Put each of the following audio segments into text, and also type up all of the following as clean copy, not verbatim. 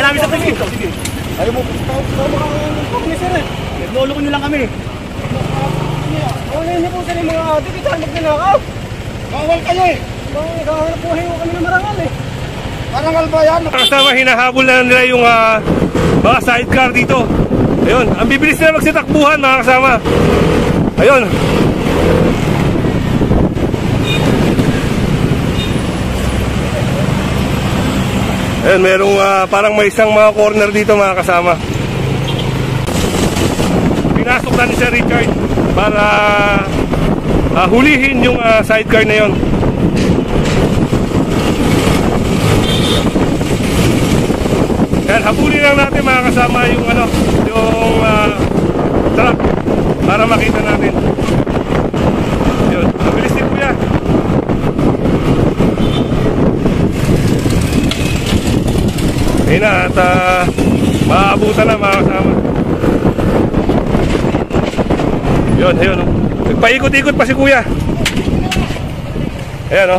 namin sa tabi. Sige. Ayaw mo, kami sir eh. Nagloloko nyo lang kami. Hindi po sir yung mga adik, ito magnanakaw. Bawal kayo eh. Naghahanap po kayo kami ng marangal eh. Marangal ba yan? Kasama, hinahabol na nila yung mga sidecar dito. Ayun, ang bibilis nila magsitakbuhan mga kasama. Ayun. Ayun, merong parang may isang mga corner dito mga kasama. Pinasok na ni Sir Richard para hulihin yung sidecar na yun. Yan, habulin lang natin mga kasama yung truck para makita natin. Yun, mabilis din po yan. Ayun na, at maaabutan na mga kasama. Yun, ayun. Nagpaikot-ikot pa si kuya. Ayan o.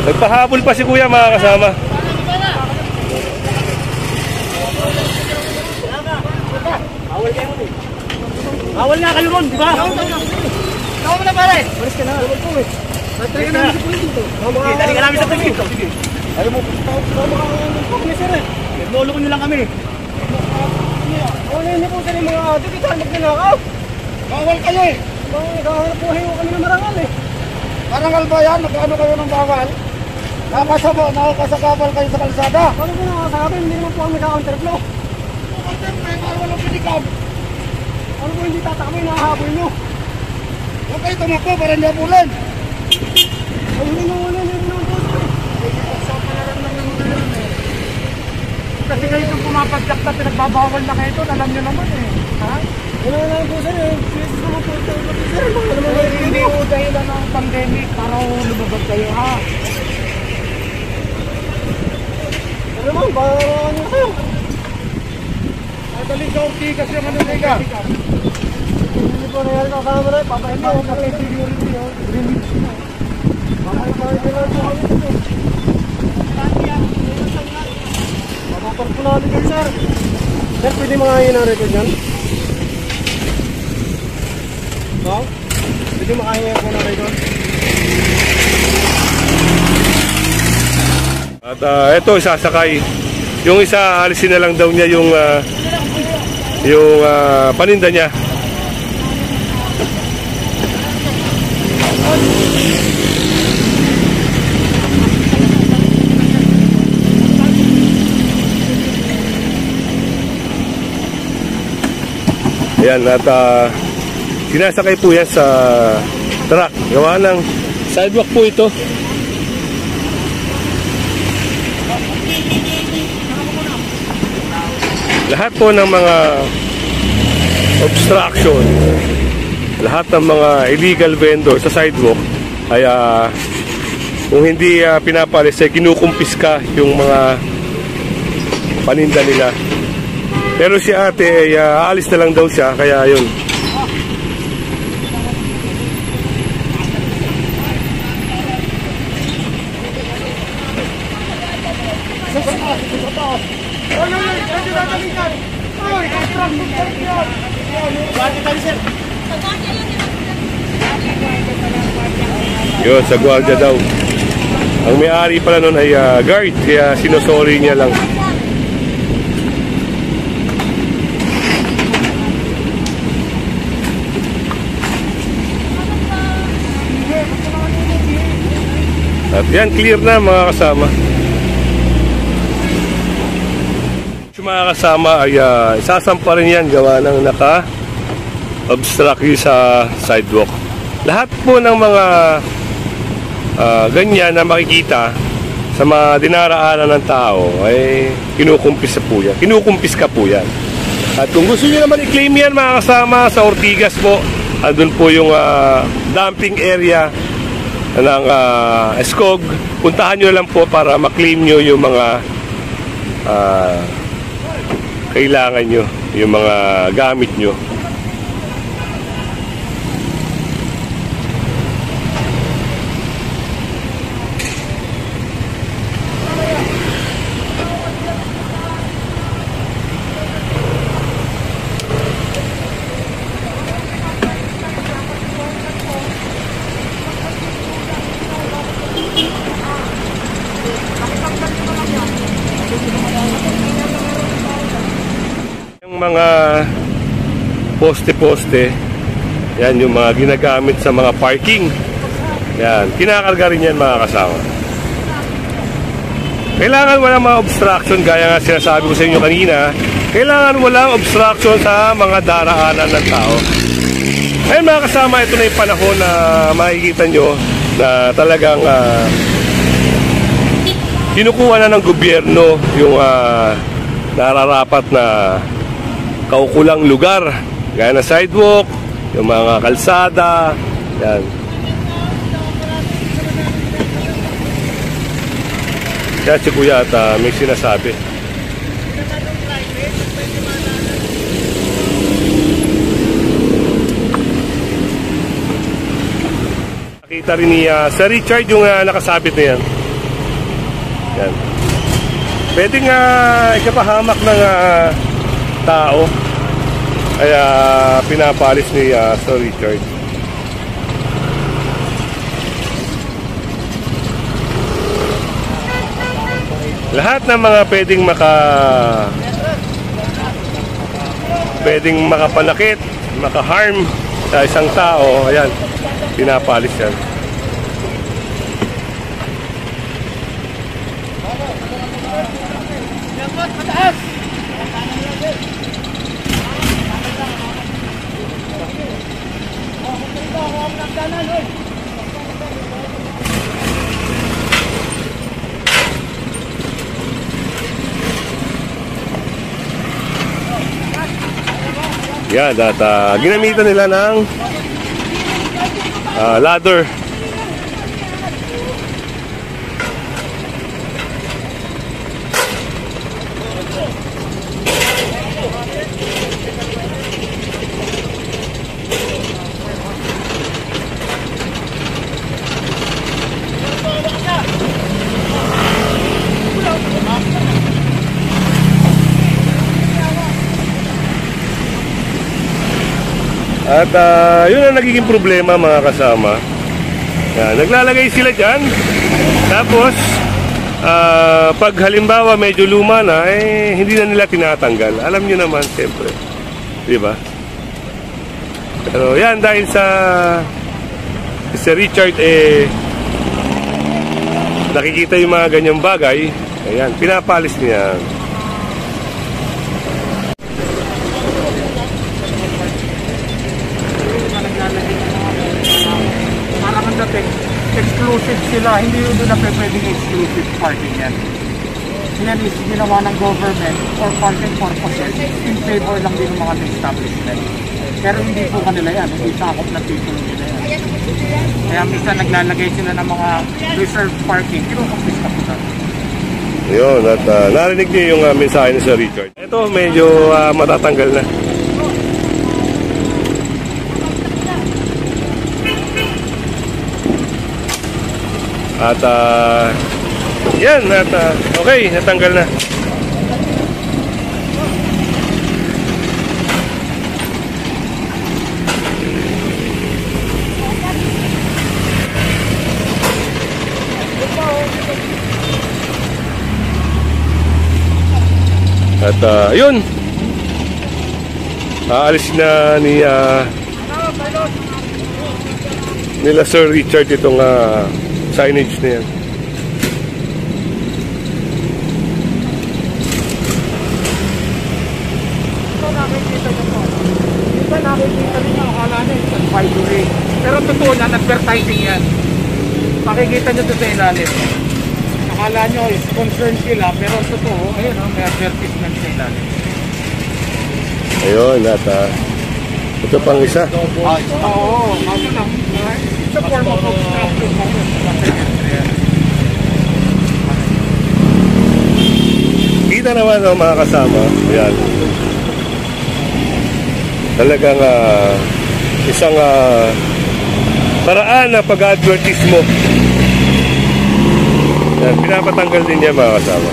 Nagpahabol pa si kuya mga kasama. Bawal nga kayo ron, di ba? Tama mo na pare. Maris ka na. Bawal po eh. Matry ka namin sa pulis dito. Dali ka namin sa tabi. Sige. Ayaw mo, kami sir eh. Nagloloko nyo lang kami. Hindi po sir yung mga adik, ito magnanakaw. Bawal kayo eh. Naghahanap po kayo kami ng marangal eh. Marangal ba yan? Nagkaano kayo ng bawal? Nakakasakabal kayo sa kalsada. Paano po nakakasakabal? Hindi naman po kami naka-counterflow. Counterflow, para walang pinikab. Ano po hindi tatakbo yung nakahabol nyo? Huwag kayo tumakbo para hindi abulin. Ay, hindi naman po sir. Pagsama na lang naman eh. Kasi kayo itong pumapagdak na pinagbabawal na kayo ito, alam nyo naman eh. Ha? Wala na lang po sir eh. Sisis naman po ito. Hindi po dahilan ng pandemic para lumabag kayo ha. Ano naman, parang ano kayo? Nagaling ka Ortigas yung ano nega. Hindi po nangyari ka camera eh. Papahin mo, security oh. Release mo. Papahin mo lang po kami dito. Papahin po natin kayo sir. Sir, pwede mga hingin ang record yan? No? Pwede makahingin po ng record? At ito isasakay. Yung isa alisin na lang daw niya yung paninda niya. Ayan, at sinasakay po yan sa truck. Gawa ng sidewalk po ito. Lahat po ng mga obstruction, lahat ng mga illegal vendor sa sidewalk ay kung hindi pinapalis ay kinukumpiska yung mga paninda nila. Pero si ate ay aalis na lang daw siya, kaya yun. Yun, sa gwardiya daw. Ang may-ari pala nun ay guard, kaya sinosori niya lang. At yan, clear na mga kasama. Yung mga kasama ay isasampa rin yan, gawa ng naka-obstruct sa sidewalk. Lahat po ng mga ganyan na makikita sa mga dinaraanan ng tao ay kinukumpis po yan. Kinukumpiska po yan. At kung gusto nyo naman i-claim yan mga kasama sa Ortigas po, andun po yung dumping area ng Escog. Puntahan nyo lang po para ma-claim nyo yung mga kailangan nyo, yung mga gamit nyo. mga poste-poste. Yan yung mga ginagamit sa mga parking. Yan, kinakarga rin yan mga kasama. Kailangan walang mga obstruction, gaya nga sinasabi ko sa inyo kanina. Kailangan walang obstruction sa mga daraanan ng tao. Ayun mga kasama, ito na yung panahon na makikita nyo na talagang kinukuha na ng gobyerno yung nararapat na kaukulang lugar, gaya na sidewalk, yung mga kalsada. Yan. Kaya si Kuya at may sinasabi. Nakita rin ni Sir Richard yung nakasabit na yan. Yan. Pwedeng ikapahamak ng tao. Kaya pinapalis ni Sir Richard. Lahat ng mga pwedeng makapanakit, makaharm sa isang tao, ayan, pinapalis yan. Yan, at ginamitan nila ng ladder. At yun ang nagiging problema mga kasama. Yan, naglalagay sila dyan. Tapos pag halimbawa medyo luma na, hindi na nila tinatanggal. Alam nyo naman siyempre, diba? Pero yan, dahil sa Sir Richard nakikita yung mga ganyang bagay, ayan, pinapalis niya. Exclusive sila, hindi yun doon na pwedeng exclusive parking yan. Yan is ginawa ng government for parking purposes in favor lang din ng mga establishment. Pero hindi po kanila yan, hindi sakop na titulo nila yan. Kaya minsan naglalagay sila ng mga reserved parking, kinukumpis na po natin. Yun, at narinig niyo yung mensahe ni Sir Richard. Ito medyo matatanggal na. At yan, at okay, natanggal na. At yun, aalis na nila Sir Richard itong signage na yan. Ito nakikita nyo po. Ito nakikita nyo, akala nyo it's advisory. Pero totoo na, advertising yan. Makikita nyo ito sa ilalim. Akala nyo is concerned sila, pero totoo, ayun, may advertisement sa ilalim. Ayun, at ito pang isa. Oo, ano lang. It's a form of obstruction. Kita naman mga kasama. Ayan. Talagang isang paraan na pag-advertise mo. Ayan, pinapatanggal din niya mga kasama.